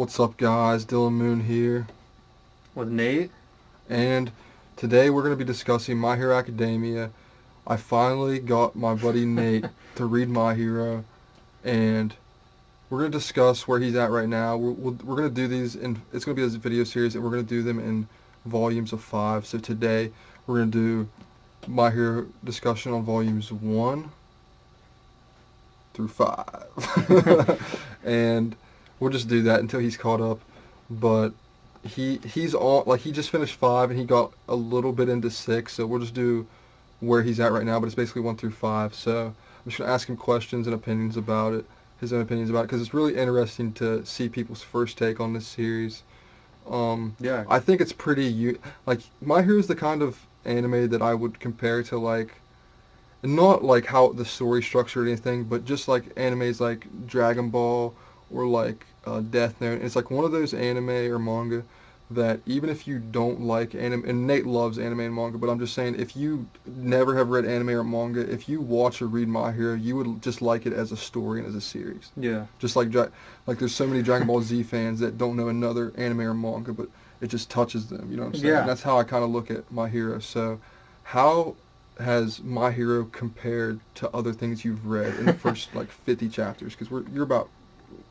What's up, guys? Dylan Moon here, With Nate? and today we're going to be discussing My Hero Academia. I finally got my buddy Nate to read My Hero, and we're going to discuss where he's at right now. We're going to do these in, it's going to be this video series, and we're going to do them in volumes of 5. So today we're going to do My Hero discussion on volumes 1 through 5. And we'll just do that until he's caught up. But he's all like he just finished 5 and he got a little bit into 6, so we'll just do where he's at right now. But it's basically 1 through 5. So I'm just gonna ask him questions and opinions about it, his own opinions about it, because it's really interesting to see people's first take on this series. Yeah. I think it's pretty like My Hero is the kind of anime that I would compare to like not like how the story structured or anything, but just like animes like Dragon Ball or like Death Note. It's like one of those anime or manga that even if you don't like anime, and Nate loves anime and manga, but I'm just saying if you never have read anime or manga, if you watch or read My Hero, you would just like it as a story and as a series. Yeah. Just like there's so many Dragon Ball Z fans that don't know another anime or manga, but it just touches them. You know what I'm saying? Yeah. And that's how I kind of look at My Hero. So, how has My Hero compared to other things you've read in the first like 50 chapters? Because you're about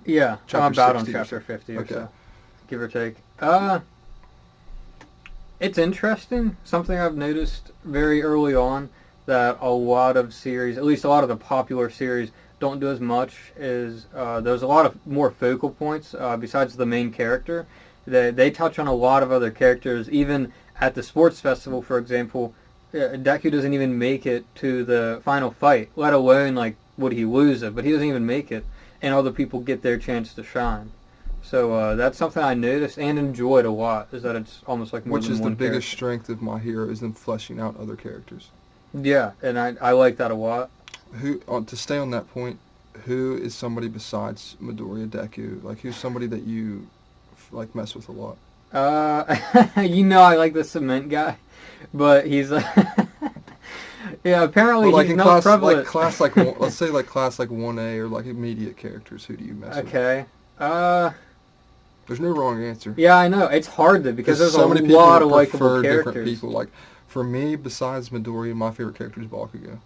Yeah. Chapter I'm about 60 on or chapter 50 or okay. so, give or take. It's interesting. Something I've noticed very early on that a lot of series, at least a lot of the popular series, don't do as much is there's a lot of more focal points besides the main character. They touch on a lot of other characters. Even at the sports festival, for example, Deku doesn't even make it to the final fight, let alone like would he lose it, but he doesn't even make it, and other people get their chance to shine. So that's something I noticed and enjoyed a lot, is that it's almost like more Which than is the one biggest character. strength of My Hero is them fleshing out other characters. Yeah, and I like that a lot. Who to stay on that point? Who is somebody besides Midoriya Deku? Like who's somebody that you like mess with a lot? I like the cement guy, but he's yeah. Apparently But like he's in not class, prevalent. let's say like class like 1A or like immediate characters. Who do you mess with? Okay. There's no wrong answer. Yeah, I know it's hard though because there's so a many people lot of likable prefer different characters. people. Like for me, besides Midoriya, my favorite character is Bakugo.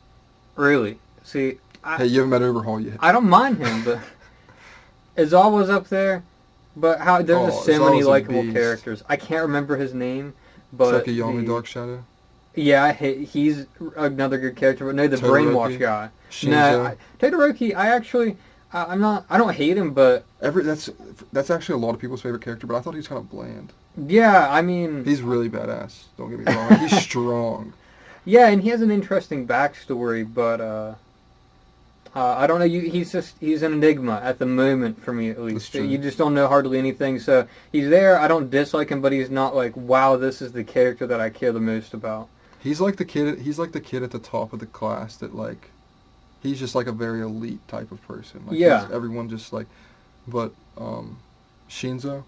Really? See, Hey, you haven't met Overhaul yet. I don't mind him, but Izal was up there. But how there's just so many Izal's a likable beast. characters. I can't remember his name, but Sakayami Dark Shadow. yeah, he's another good character. But no, the Todoroki. brainwash guy. Shinzo. No, Todoroki. I'm not. I don't hate him, but That's actually a lot of people's favorite character, but I thought he was kind of bland. yeah, I mean, He's really badass. Don't get me wrong. Like, he's strong. yeah, and he has an interesting backstory, but I don't know. He's an enigma at the moment for me, at least. true. You just don't know hardly anything. So he's there. I don't dislike him, but he's not like, wow, this is the character that I care the most about. He's like the kid. He's like the kid at the top of the class that like. He's just like a very elite type of person. Like, Yeah. Everyone just like, but Shinzo.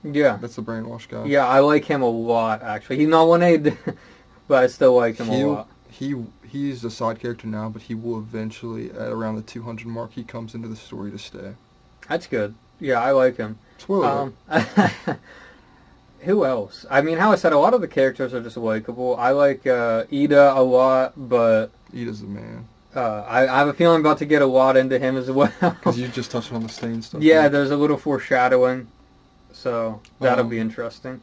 Yeah. That's the brainwash guy. Yeah, I like him a lot, actually. He's not 1A, but I still like him a lot. He's a side character now, but he will eventually, at around the 200 mark, he comes into the story to stay. That's good. Yeah, I like him. Spoiler. Who else? I mean, how I said, a lot of the characters are just likable. I like Ida a lot, but Ida's the man. I have a feeling I'm about to get a lot into him as well. Because you just touched on the stain stuff. Yeah, right? there's a little foreshadowing, so that'll be interesting.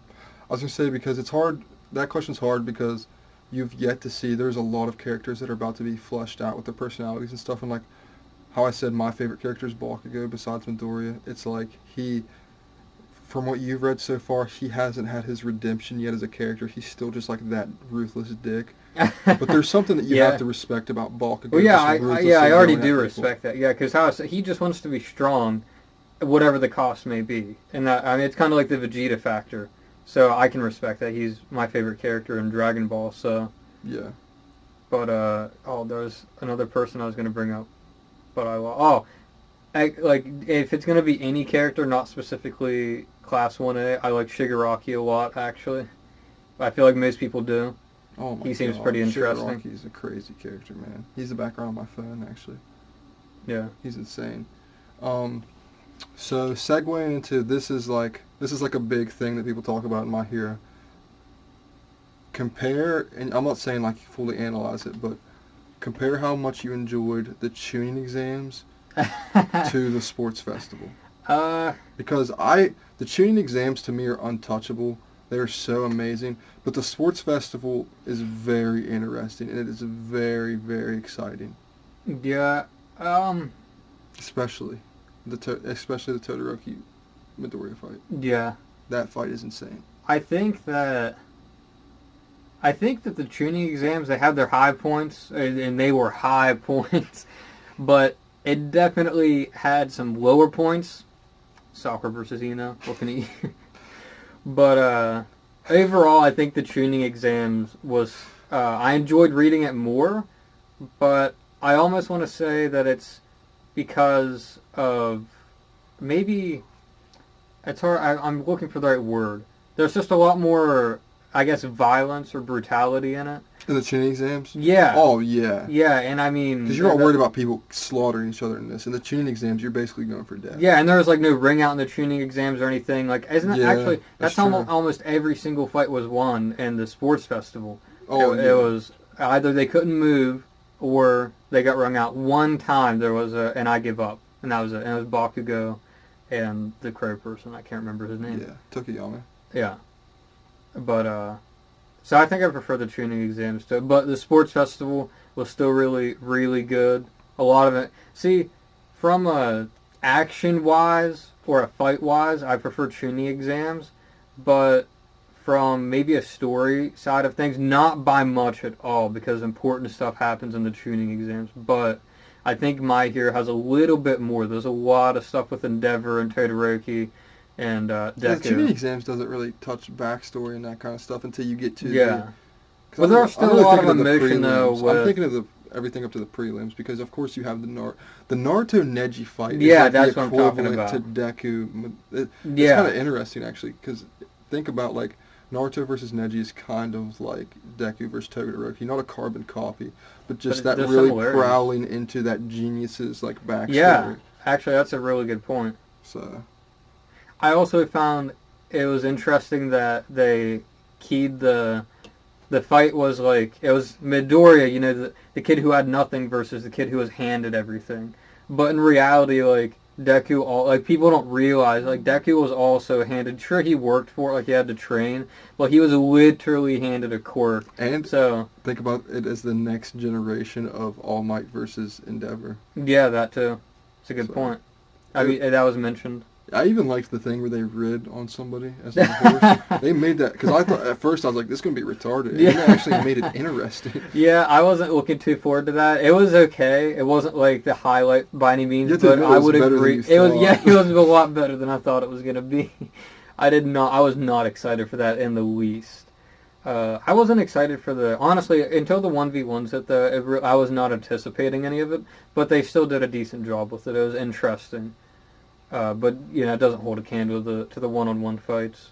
I was going to say, because it's hard, that question's hard because you've yet to see, there's a lot of characters that are about to be fleshed out with their personalities and stuff, and like how I said my favorite character is Bakugo besides Midoriya. It's like from what you've read so far, he hasn't had his redemption yet as a character. He's still just like that ruthless dick. But there's something that you Yeah. have to respect about Bakugo. Well, yeah, just I ruthlessly already going at do people. respect that. Yeah, because how I said, he just wants to be strong, whatever the cost may be, and that I mean it's kind of like the Vegeta factor. So I can respect that. He's my favorite character in Dragon Ball. So, Yeah. but there's another person I was gonna bring up, but like if it's gonna be any character, not specifically Class 1A, I like Shigaraki a lot actually. I feel like most people do. Oh my He seems God. pretty interesting. Shigaraki's a crazy character, man. He's the background on my phone, actually. Yeah. He's insane. So segueing into this is like a big thing that people talk about in My Hero. Compare, and I'm not saying like fully analyze it, but compare how much you enjoyed the tuning exams to the sports festival. Because the tuning exams to me are untouchable. They're so amazing. But the sports festival is very interesting, and it is very, very exciting. Yeah. Especially especially the Todoroki Midoriya fight. Yeah. That fight is insane. I think that the tuning exams, they had their high points, and they were high points, but it definitely had some lower points. Soccer versus Ino, looking at you. But overall, I think the tuning exams was, I enjoyed reading it more, but I almost want to say that it's because of, maybe, it's hard, I'm looking for the right word. There's just a lot more, I guess, violence or brutality in it. In the tuning exams? Yeah. Oh, yeah. Yeah, and I mean... Because you're not worried about people slaughtering each other in this. In the tuning exams, you're basically going for death. Yeah, and there was, like, no ring out in the tuning exams or anything. Like, isn't that actually... That's true. almost every single fight was won in the sports festival. Oh, It was either they couldn't move or they got rung out. One time there was an I give up, and that was it. And it was Bakugo and the crow person. I can't remember his name. Yeah, Tokiyama. Yeah. But, so I think I prefer the tuning exams too. But the sports festival was still really, really good. A lot of it. See, from a action-wise or a fight-wise, I prefer tuning exams. But from maybe a story side of things, not by much at all, because important stuff happens in the tuning exams. But I think My Hero has a little bit more. There's a lot of stuff with Endeavor and Todoroki and Deku. The tuning exams doesn't really touch backstory and that kind of stuff until you get to But there's still a lot of emotion though. I'm thinking of everything up to the prelims, because of course you have the Naruto Neji fight. Yeah, is like that's the what I'm talking equivalent about. to Deku. It's kind of interesting actually, because think about like Naruto versus Neji is kind of like Deku versus Todoroki, not a carbon copy, but just that really prowling into that genius's like backstory. Yeah, actually that's a really good point. So I also found it was interesting that they keyed the fight was like, it was Midoriya, you know, the kid who had nothing versus the kid who was handed everything. But in reality, like, Deku, people don't realize, like, Deku was also handed, sure he worked for it, like he had to train, but he was literally handed a quirk. And so think about it as the next generation of All Might versus Endeavor. Yeah, that too. It's a good point. I mean, that was mentioned. I even liked the thing where they rid on somebody as a horse. They made that, because I thought at first I was like, this is going to be retarded. And they actually made it interesting. Yeah, I wasn't looking too forward to that. It was okay. It wasn't like the highlight by any means, but I would agree. It was a lot better than I thought it was going to be. I was not excited for that in the least. I wasn't excited for honestly, until the 1v1s hit, I was not anticipating any of it, but they still did a decent job with it. It was interesting. But, you know, it doesn't hold a candle to the one-on-one fights.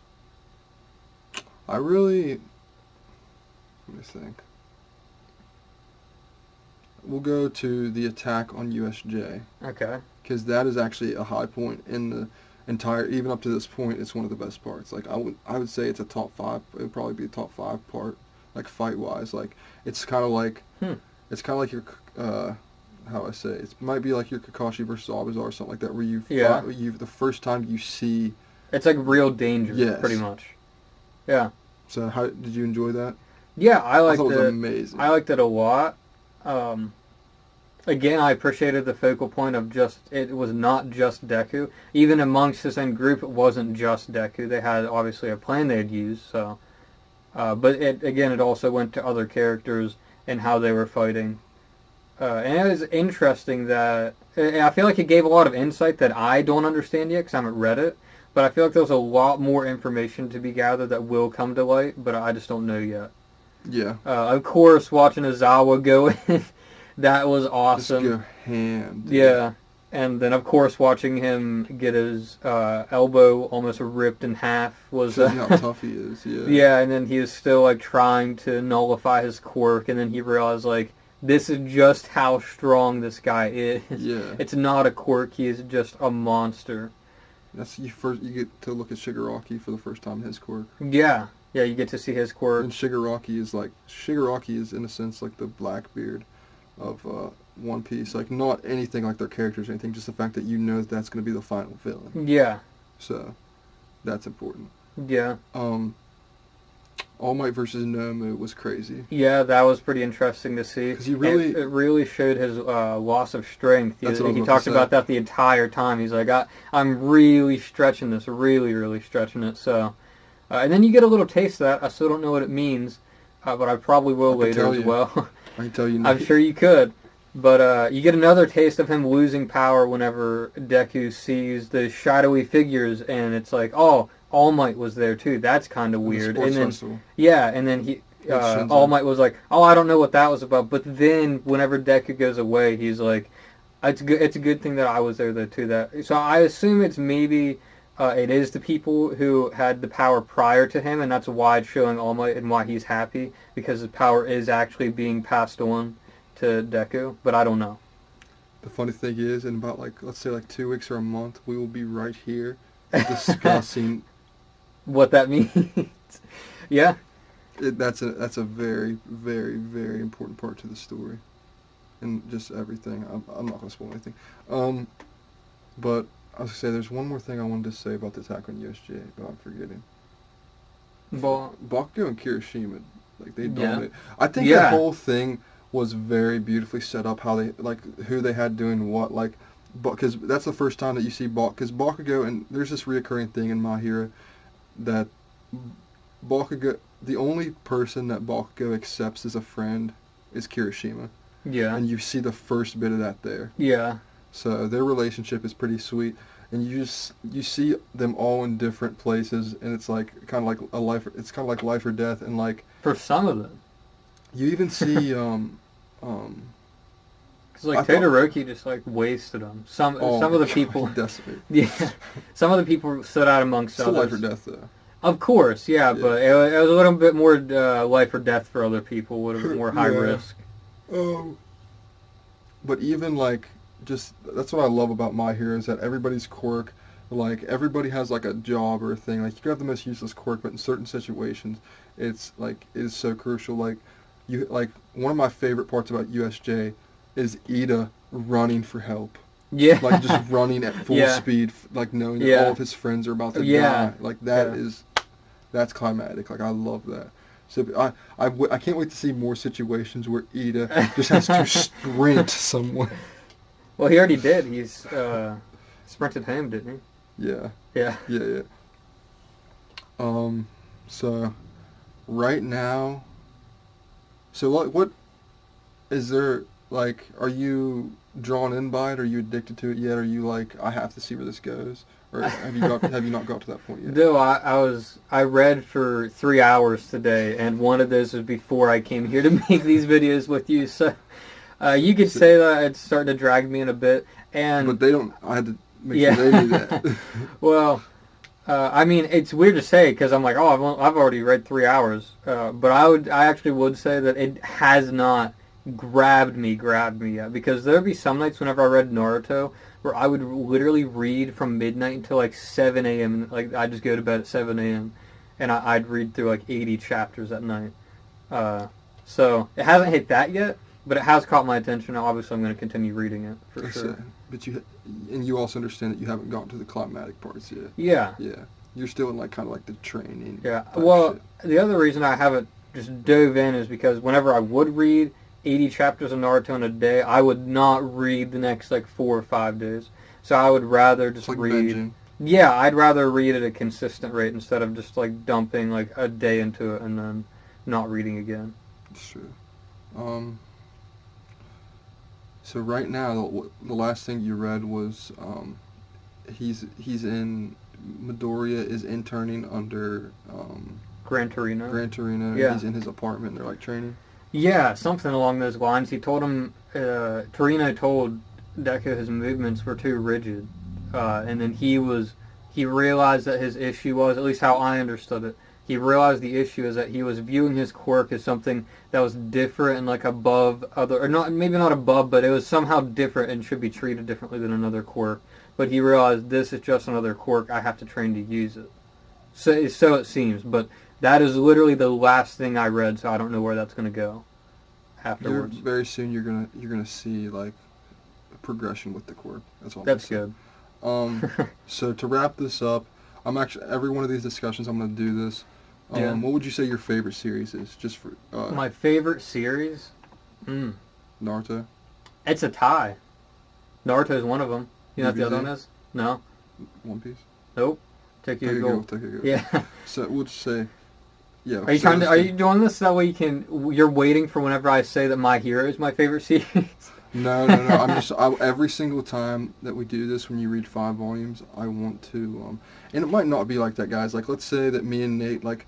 Let me think. We'll go to the attack on USJ. Okay. Because that is actually a high point in the entire, even up to this point, it's one of the best parts. Like, I would say it's a top 5. It would probably be a top 5 part, like, fight-wise. Like, it's kind of like, your, how I say, it might be like your Kakashi versus Abuza or something like that, where the first time you see... It's like real danger, pretty much. Yeah. So how did you enjoy that? Yeah, I liked it. I thought it was amazing. I liked it a lot. Again, I appreciated the focal point of it was not just Deku. Even amongst the same group, it wasn't just Deku. They had, obviously, a plan they had used, so... but it also went to other characters and how they were fighting. And it was interesting that... I feel like it gave a lot of insight that I don't understand yet, because I haven't read it. But I feel like there's a lot more information to be gathered that will come to light, but I just don't know yet. Yeah. Of course, watching Aizawa go in, that was awesome. Just go ham. Dude. Yeah. And then, of course, watching him get his elbow almost ripped in half was... Shows you how tough he is, yeah. Yeah, and then he is still, like, trying to nullify his quirk, and then he realized, like, this is just how strong this guy is. Yeah. It's not a quirk, he is just a monster. That's you get to look at Shigaraki for the first time in his quirk. Yeah, yeah, you get to see his quirk. And Shigaraki is in a sense like the Blackbeard of One Piece. Like not anything like their characters or anything, just the fact that you know that's going to be the final villain. Yeah. So that's important. Yeah. All Might versus Nomu was crazy. Yeah, that was pretty interesting to see. Because it really showed his loss of strength. That's what I was He about to talked say. about that the entire time. He's like, I'm really stretching this, really stretching it. So, and then you get a little taste of that. I still don't know what it means, but I probably will later as well. I can tell you. I'm sure you could. But you get another taste of him losing power whenever Deku sees the shadowy figures, and it's like, oh, All Might was there too. That's kind of weird. And then festival. Yeah, and then he All Might was like, oh, I don't know what that was about. But then whenever Deku goes away, he's like, it's good. It's a good thing that I was there though too. So I assume it's maybe it is the people who had the power prior to him, and that's why it's showing All Might and why he's happy, because his power is actually being passed on to Deku. But I don't know. The funny thing is, in about let's say 2 weeks or a month, we will be right here discussing what that means. Yeah. That's a very, very, very important part to the story, and just everything. I'm not gonna spoil anything. But I was gonna say there's one more thing I wanted to say about the attack on USJ, but I'm forgetting. Bakugo and Kirishima, they dominate. I think that whole thing was very beautifully set up. How they who they had doing what, because that's the first time that you see because Bakugo, and there's this reoccurring thing in My Hero that Bakugo, the only person that Bakugo accepts as a friend is Kirishima. Yeah. And you see the first bit of that there. Yeah. So their relationship is pretty sweet, and you see them all in different places, and it's kind of like a life. It's kind of like life or death, and for some of them. You even see because Todoroki just wasted them. Some of the people. Yeah. Some of the people stood out amongst others. Still life or death though. Of course, yeah. But it was a little bit more life or death for other people. A little bit more high risk. But even that's what I love about My Hero, is that everybody's quirk, everybody has a job or a thing. You could have the most useless quirk, but in certain situations, it is so crucial. One of my favorite parts about USJ is Ida running for help. Yeah. Just running at full speed, knowing that all of his friends are about to die. That's climatic. I love that. So I can't wait to see more situations where Ida just has to sprint somewhere. Well, he already did. He's sprinted home, didn't he? Yeah. Yeah. Yeah. So right now, what is there? Are you drawn in by it? Are you addicted to it yet? Are you I have to see where this goes? Or have you not got to that point yet? No, I read for 3 hours today, and one of those was before I came here to make these videos with you. So you could say that it's starting to drag me in a bit. But they don't. I had to make sure they do that. Well, I mean, it's weird to say because I'm like, oh, I've already read 3 hours. But I actually would say that it has not grabbed me yet, because there'd be some nights whenever I read Naruto where I would literally read from midnight until 7 a.m. I'd just go to bed at 7 a.m. and I'd read through 80 chapters at night. So it hasn't hit that yet, but it has caught my attention. Obviously, I'm going to continue reading it for sure. But you also understand that you haven't gotten to the climatic parts yet. Yeah. Yeah. You're still in kind of the training. Yeah. Well, the other reason I haven't just dove in is because whenever I would read 80 chapters of Naruto in a day, I would not read the next 4 or 5 days. So I would rather just read. Binging. Yeah, I'd rather read at a consistent rate instead of just dumping a day into it and then not reading again. That's true. So right now, the last thing you read was he's in Midoriya is interning under Gran Torino. Yeah. He's in his apartment. They're training. Yeah, something along those lines. He told him, Torino told Deku his movements were too rigid. And then he realized that his issue was, at least how I understood it, he realized the issue is that he was viewing his quirk as something that was different and above other, or not, maybe not above, but it was somehow different and should be treated differently than another quirk. but he realized this is just another quirk. I have to train to use it. So it seems, but that is literally the last thing I read, so I don't know where that's going to go afterwards. Very soon you're gonna see like a progression with the quirk. That's all. That's good. So to wrap this up, I'm actually every one of these discussions I'm gonna do this. Yeah. What would you say your favorite series is? Just for My favorite series? Naruto. It's a tie. Naruto is one of them. You know what the other DBZ? one is? No. One Piece. Nope. Tokyo Ghoul. Tokyo Ghoul. Yeah. So we'll just say, yeah. Are you so Are you doing this that way you're waiting for whenever I say that My Hero is my favorite series? No. Every single time that we do this, when you read 5 volumes, I want to, and it might not be like that, guys. Like, let's say that me and Nate, like,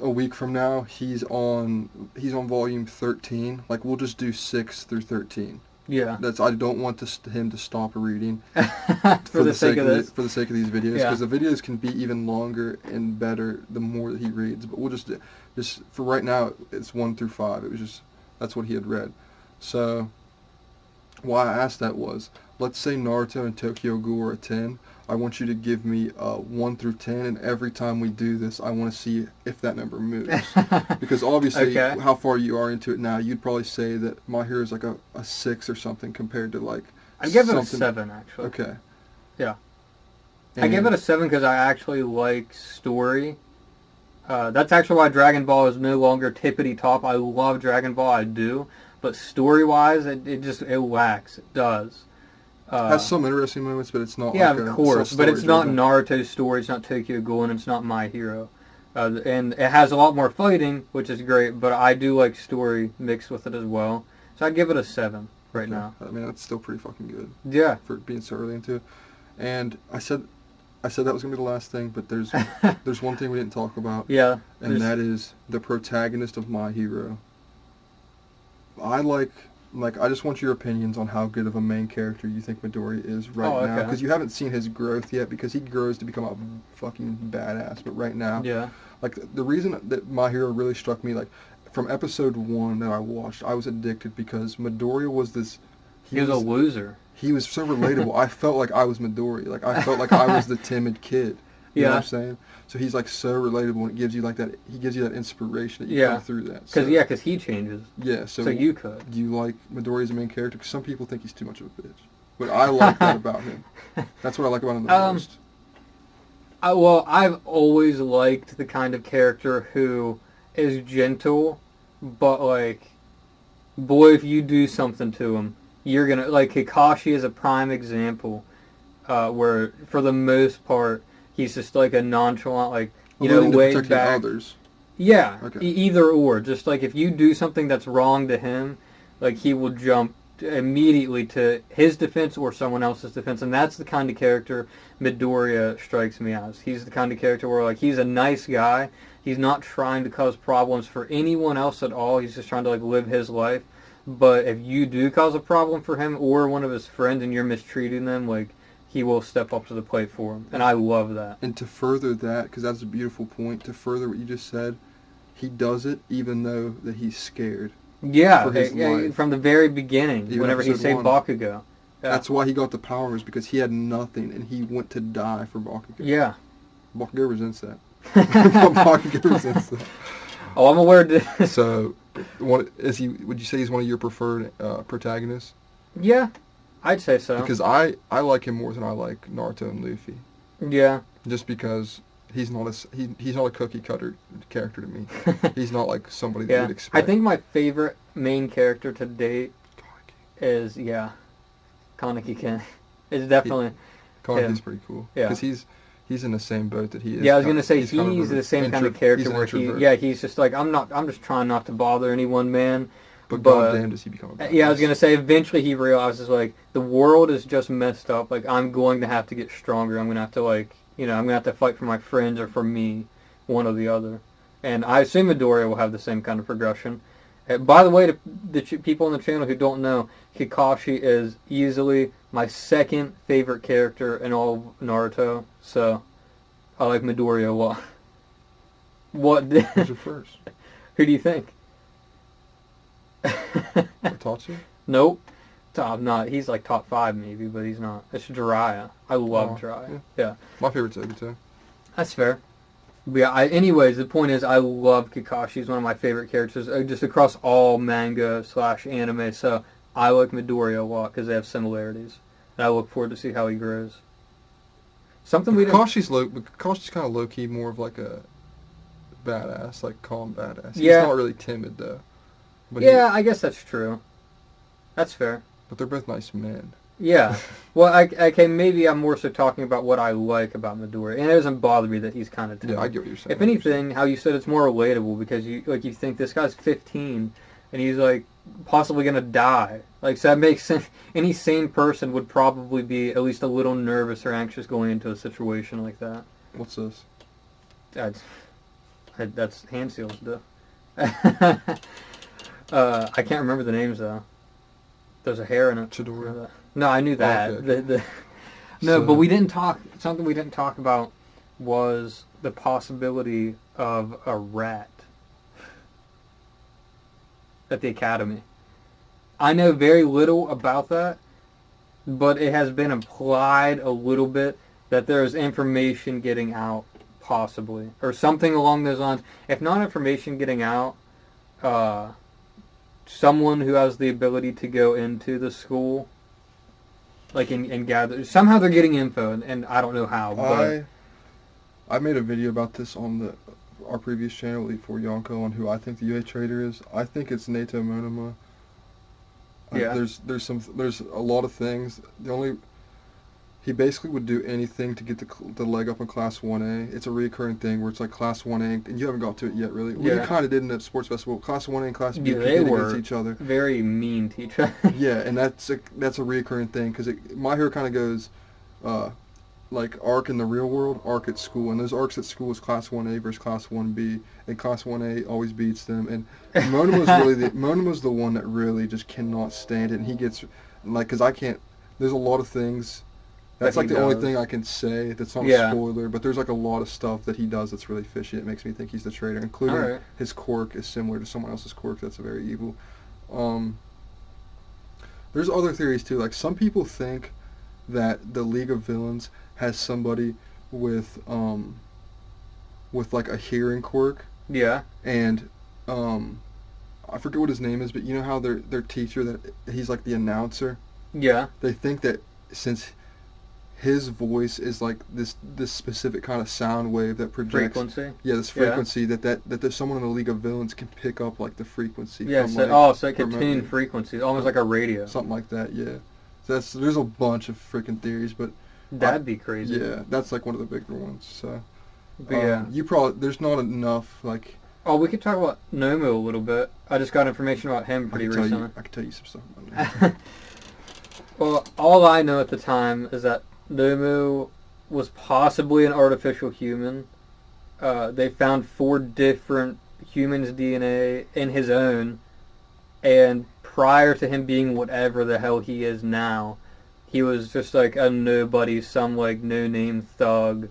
a week from now, he's on volume 13. Like, we'll just do 6 through 13. Yeah. I don't want him to stop reading for the sake of this. For the sake of these videos, Yeah. because the videos can be even longer and better the more that he reads. But we'll just for right now, it's 1 through 5. It was just that's what he had read. So why I asked that was, let's say Naruto and Tokyo Ghoul are a 10. I want you to give me 1 through 10, and every time we do this, I want to see if that number moves. Because obviously, Okay. how far you are into it now, you'd probably say that My Hero is like a 6 or something compared to like. I'd give it a something- 7, actually. Okay. Yeah. I give it a 7 because I actually like story. That's actually why Dragon Ball is no longer tippity top. I love Dragon Ball, I do. But story-wise, it lacks. It does. Has some interesting moments, but it's not. Yeah, like of a course, but it's not self-story-driven. Naruto's story, it's not Tokyo Ghoul, and it's not My Hero. And it has a lot more fighting, which is great, but I do like story mixed with it as well. So I'd give it a 7 right Okay. now. I mean, that's still pretty fucking good Yeah. for being so early into it. And I said that was gonna be the last thing, but there's one thing we didn't talk about, Yeah. and that is the protagonist of My Hero. I just want your opinions on how good of a main character you think Midoriya is right now, okay. because you haven't seen his growth yet, because he grows to become a fucking badass. But right now, Yeah. like the reason that My Hero really struck me, like from episode 1 that I watched, I was addicted because Midoriya was this. He was a loser. He was so relatable. I felt like I was Midoriya. Like I felt like I was the timid kid. You know what Yeah. I'm saying? So he's like so relatable, and it gives you like that. He gives you that inspiration that you Yeah. go through that. Because he changes. Yeah. So you could. Do you like Midoriya as a main character? Because some people think he's too much of a bitch, but I like that about him. That's what I like about him the most. I've always liked the kind of character who is gentle, but like, boy, if you do something to him, you're gonna like Kakashi is a prime example, where for the most part he's just like a nonchalant, like Alluding to laid protecting back. others. Yeah, Okay. either or. Just like if you do something that's wrong to him, like he will jump immediately to his defense or someone else's defense, and that's the kind of character Midoriya strikes me as. He's the kind of character where like he's a nice guy. He's not trying to cause problems for anyone else at all. He's just trying to like live his life. But if you do cause a problem for him or one of his friends and you're mistreating them, like he will step up to the plate for him, and I love that. And to further that, because that's a beautiful point, to further what you just said, he does it even though that he's scared. Yeah, For his life. from the very beginning, Even whenever he episode saved 1. Bakugo. Yeah. That's why he got the powers, because he had nothing, and he went to die for Bakugo. Yeah. Bakugo resents that. Bakugo resents that. Oh, I'm aware of this. So, would you say he's one of your preferred protagonists? Yeah, I'd say so. Because I like him more than I like Naruto and Luffy. Yeah. Just because he's not a cookie cutter character to me. He's not like somebody that Yeah. you'd expect. I think my favorite main character to date is, Kaneki Ken. It's definitely... Kaneki's yeah. pretty cool. Yeah. Because he's in the same boat that he is. Yeah, I was gonna say he's kind of he's a the same kind of he's character an where introvert. he's just like I'm just trying not to bother anyone, man. But goddamn, does he become a badass. Yeah, I was gonna say eventually he realizes like the world is just messed up. Like I'm going to have to get stronger. I'm gonna have to I'm gonna have to fight for my friends or for me, one or the other. And I assume Midoriya will have the same kind of progression. By the way, to the people on the channel who don't know, Kakashi is easily my second favorite character in all of Naruto. So I like Midoriya a lot. Who's your first? Who do you think? Itachi? Nope. He's like top 5 maybe, but he's not. It's Jiraiya. I love Oh, Jiraiya. yeah. Yeah. My favorite's Obito. That's fair. But yeah, anyways, the point is I love Kakashi. He's one of my favorite characters, just across all manga/anime. So I like Midoriya a lot because they have similarities. And I look forward to see how he grows. Something we didn't... Kakashi's kind of low-key, more of like a badass, like calm badass. He's Yeah. not really timid, though. But Yeah, I guess that's true. That's fair. but they're both nice men. Yeah. Well, okay, maybe I'm more so talking about what I like about Midoriya. And it doesn't bother me that he's kind of timid. Yeah, I get what you're saying. If anything, how you said it's more relatable because you think this guy's 15 and he's like possibly gonna die. Like, so that makes sense. Any sane person would probably be at least a little nervous or anxious going into a situation like that. What's this? That's hand seals, duh. I can't remember the names though. There's a hair in it. Chidori. No, I knew that. Okay. No, So- but we didn't talk. Something we didn't talk about was the possibility of a rat at the academy. I know very little about that, but it has been implied a little bit that there is information getting out, possibly, or something along those lines. If not information getting out, someone who has the ability to go into the school, like and gather. Somehow they're getting info, and I don't know how. But I made a video about this on our previous channel, Elite Four Yonko, on who I think the UA trader is. I think it's Nato Monoma. Yeah. There's a lot of things. He basically would do anything to get the leg up in Class 1A. It's a recurring thing where it's like Class 1A, and you haven't got to it yet, really. We Yeah. kind of did in the sports festival. Class 1A and Class B Yeah, they compete were against each other. very mean to each other. Yeah, and that's a recurring thing because My Hero kind of goes like arc in the real world, arc at school, and those arcs at school is Class 1A versus Class 1B, and Class 1A always beats them. And Monoma's the one that really just cannot stand it, and he gets like because I can't. There's a lot of things. That's That like he the only does. thing I can say that's not Yeah. a spoiler, but there's like a lot of stuff that he does that's really fishy. It makes me think he's the traitor, including Alright. his quirk is similar to someone else's quirk that's very evil. There's other theories too. Like some people think that the League of Villains has somebody with like a hearing quirk, Yeah. and I forget what his name is, but you know how their teacher that he's like the announcer. Yeah. They think that since his voice is like this specific kind of sound wave that projects. Frequency. Yeah, this Yeah. frequency that there's someone in the League of Villains can pick up like the frequency. Yeah. from, So, like, so it can remotely. tune frequencies, almost like a radio. Something like that, yeah. So there's a bunch of freaking theories, but That'd be crazy. yeah, that's like one of the bigger ones. So But yeah. there's not enough like. Oh, we could talk about Nomu a little bit. I just got information about him pretty recently. I can tell you some stuff about that. Well, all I know at the time is that Nomu was possibly an artificial human. They found 4 different humans' DNA in his own, and prior to him being whatever the hell he is now, he was just like a nobody, some like no-name thug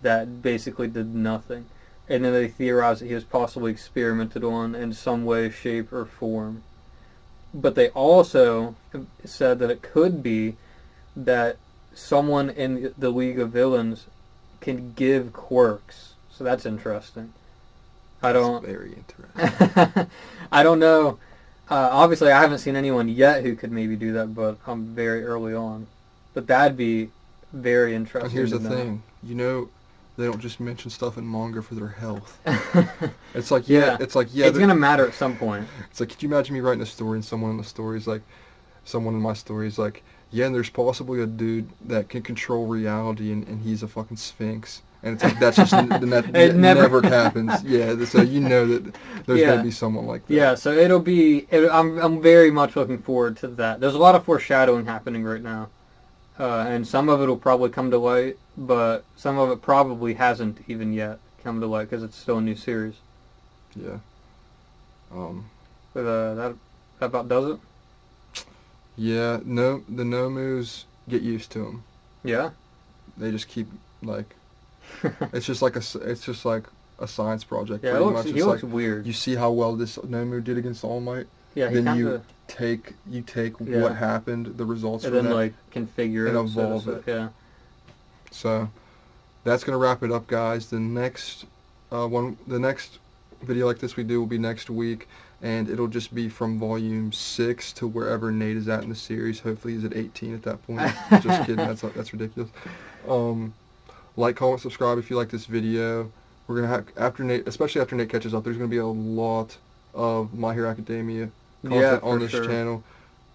that basically did nothing. And then they theorized that he was possibly experimented on in some way, shape, or form. But they also said that it could be that someone in the League of Villains can give quirks. So that's interesting. That's very interesting. I don't know. Obviously, I haven't seen anyone yet who could maybe do that, but I'm very early on. But that'd be very interesting. And here's to the know. thing, they don't just mention stuff in manga for their health. It's like Yeah. it's like it's gonna matter at some point. It's like, could you imagine me writing a story and someone in the story is like, someone in my story is like, yeah, and there's possibly a dude that can control reality and he's a fucking sphinx. And it's like, that's just, that It never- never happens. Yeah, so you know that there's Yeah. going to be someone like that. Yeah, so I'm very much looking forward to that. There's a lot of foreshadowing happening right now. And some of it will probably come to light, but some of it probably hasn't even yet come to light because it's still a new series. Yeah. But that about does it. Yeah, no, the Nomus, get used to them. Yeah. They just keep, like, it's just like a science project. Yeah, pretty he much. looks It's looks like, weird. you see how well this Nomu did against All Might. Yeah, he then kind you of. take Yeah. what happened, the results and from then that. like configure and it, so to evolve speak. it. Yeah. So that's gonna wrap it up, guys. The next video like this we do will be next week, and it'll just be from volume 6 to wherever Nate is at in the series. Hopefully he's at 18 at that point. Just kidding. That's ridiculous. Like, comment, subscribe if you like this video. We're gonna have especially after Nate catches up. There's gonna be a lot of My Hero Academia content on this channel.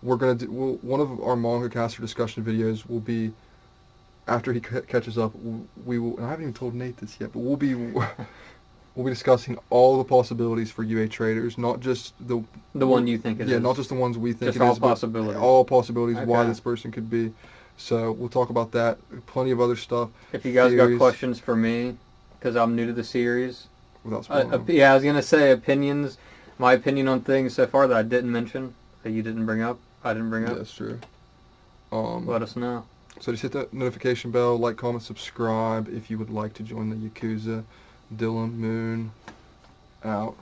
We're gonna do one of our manga caster discussion videos will be after he catches up. We will. And I haven't even told Nate this yet, but we'll be discussing all the possibilities for UA traders, not just the one you think it is. Yeah, not just the ones we think just it all is, but possibilities. all possibilities why Okay. this person could be. So we'll talk about that. Plenty of other stuff. If you guys got Theories. questions for me, because I'm new to the series, Without spoiling them. yeah, I was gonna say opinions. My opinion on things so far that I didn't mention, that you didn't bring up, I didn't bring Yeah, up. that's true. Let us know. So just hit that notification bell, like, comment, subscribe if you would like to join the Yakuza. Dylan Moon out.